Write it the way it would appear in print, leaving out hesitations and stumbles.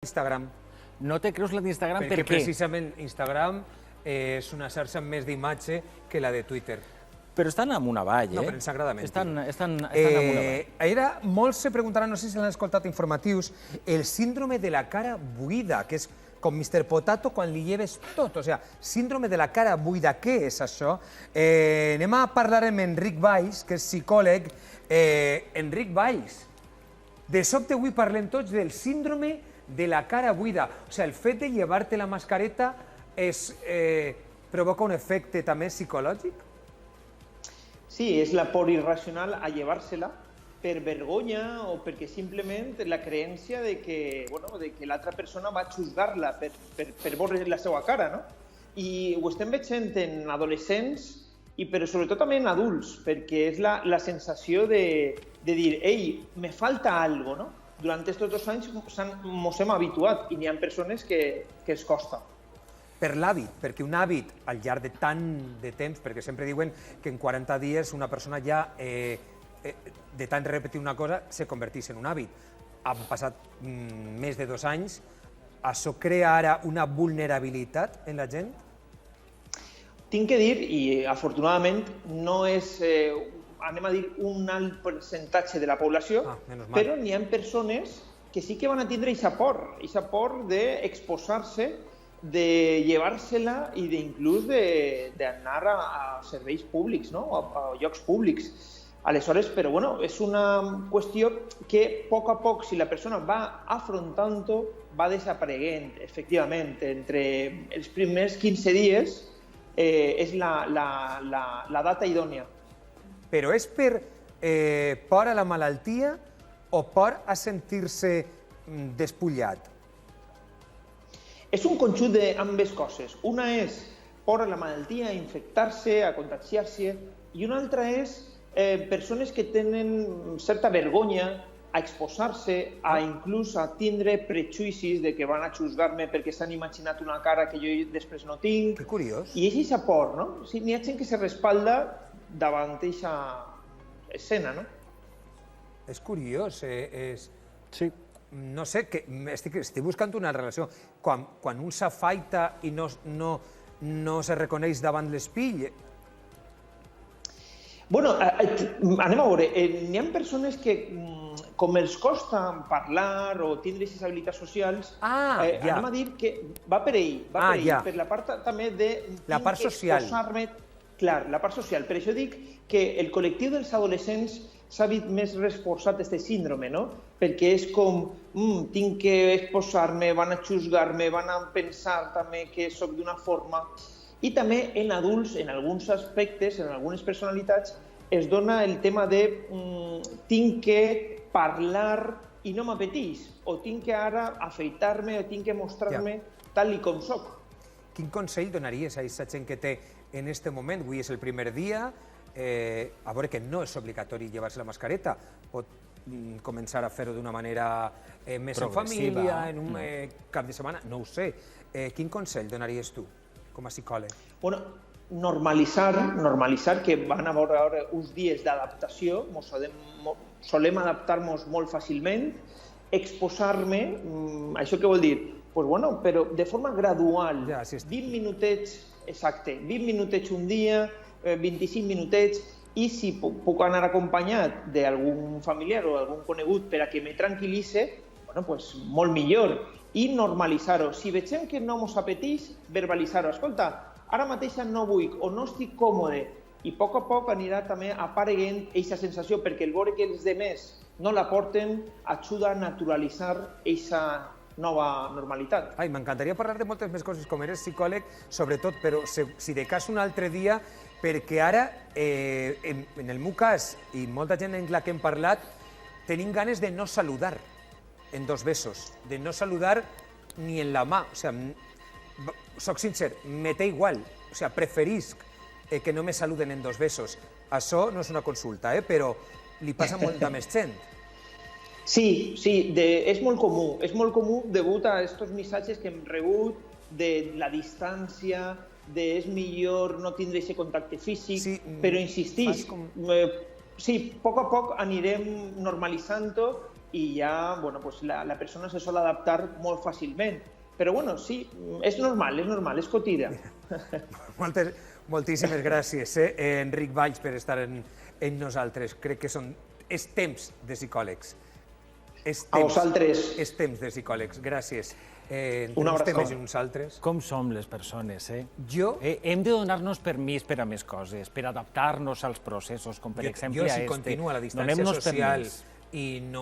Instagram. No te creus la d'Instagram Perquè per què? precisament Instagram és una xarxa amb més d'imatge que la de Twitter. Però estan amunt avall, eh? No, però ens agrada mentir. Estan amunt avall. Ara, molts se preguntaran, no sé si l'han escoltat informatius, el síndrome de la cara buida, que és com Mr. Potato quan li lleves tot. O sigui, síndrome de la cara buida, què és això? Anem a parlar amb Enric Valls, que és psicòleg. Enric Valls, de sobte avui parlem tots del síndrome de la cara buida. O sigui, el fet de llevar-te la mascareta provoca un efecte també psicològic? Sí, és la por irracional a llevar-se-la per vergonya o perquè simplement la creència de que l'altra persona va juzgar-la per veure la seva cara, no? I ho estem veient en adolescents, però sobretot també en adults, perquè és la sensació de dir, ei, me falta algo, no? Durant aquests 2 anys ens hem habituat i n'hi ha persones que es costa. Per l'hàbit, perquè un hàbit al llarg de tant de temps, perquè sempre diuen que en 40 dies una persona ja, de tant repetir una cosa, se converteix en un hàbit. Han passat més de 2 anys, això crea ara una vulnerabilitat en la gent? Tinc que dir, i afortunadament no és, anem a dir, un alt percentatge de la població, però n'hi ha persones que sí que van a tindre aquesta por d'exposar-se, de llevar-se-la i d'inclús d'anar a serveis públics, no? A llocs públics. Aleshores, però bueno, és una qüestió que a poc, si la persona va afrontant-ho, va desapareguent, efectivament. Entre els primers 15 dies és la data idònia. Però és per por a la malaltia o por a sentir-se despullat? És un conjunt d'ambes coses. Una és por a la malaltia, a infectar-se, a contagiar-se, i una altra és persones que tenen certa vergonya a exposar-se, a inclús a tindre prejudicis de que van a juzgar-me perquè s'han imaginat una cara que jo després no tinc. Que curiós. I és aquesta por, no? N'hi ha gent que se respalda davant aquesta escena, no? És curiós, Sí. no sé, estic buscant una relació. Quan un s'afaita i no se reconeix davant l'espill... Bueno, anem a veure, n'hi ha persones que, com els costa parlar o tindre aquestes habilitats socials, anem a dir que va per ell, per la part també de... La part social. Clar, la part social. Per això dic que el col·lectiu dels adolescents s'ha vist més reforçat aquest síndrome, no? Perquè és com, tinc que exposar-me, van a juzgar-me, van a pensar també que soc d'una forma. I també en adults, en alguns aspectes, en algunes personalitats, es dona el tema de tinc que parlar i no m'apeteix, o tinc que ara afeitar-me, o tinc que mostrar-me tal com soc. Quin consell donaries a aquesta gent que té en aquest moment? Avui és el primer dia, a veure que no és obligatori llevar-se la mascareta, pot començar a fer-ho d'una manera més en família, en un cap de setmana, no ho sé. Quin consell donaries tu, com a psicòleg? Bueno, normalitzar que van haver uns dies d'adaptació, solem adaptar-nos molt fàcilment, exposar-me, això què vol dir? Pues bueno, però de forma gradual, 20 minutets, exacte, 20 minutets un dia, 25 minutets, i si puc anar acompanyat d'algun familiar o d'algun conegut per a que me tranquil·litze, bueno, pues molt millor. I normalitzar-ho. Si veiem que no ens apeteix, verbalitzar-ho. Escolta, ara mateix no vull o no estic còmode. I a poc anirà també apareguent aquesta sensació, perquè el veure que els altres no la porten ajuda a naturalitzar aquesta nova normalitat. M'encantaria parlar de moltes més coses, com eres psicòleg, sobretot, però si de cas un altre dia, perquè ara, en el meu cas, i molta gent en la que hem parlat, tenim ganes de no saludar en 2 besos, de no saludar ni en la mà. O sigui, soc sincer, me té igual, o sigui, preferisc que no me saluden en 2 besos. Això no és una consulta, però li passa a molta més gent. Sí, és molt comú degut a aquests missatges que hem rebut de la distància, de és millor no tindre aquest contacte físic, però insistís, sí, a poc anirem normalitzant-ho i ja la persona se sol adaptar molt fàcilment. Però bueno, sí, és normal, és quotidià. Moltíssimes gràcies, Enric Valls, per estar en nosaltres. Crec que és temps de psicòlegs. A vosaltres. És temps de psicòlegs. Gràcies. Una abraçada. Uns temes i uns altres. Com som les persones, eh? Hem de donar-nos permís per a més coses, per adaptar-nos als processos, com per exemple a Jo, si continuo a la distància social i no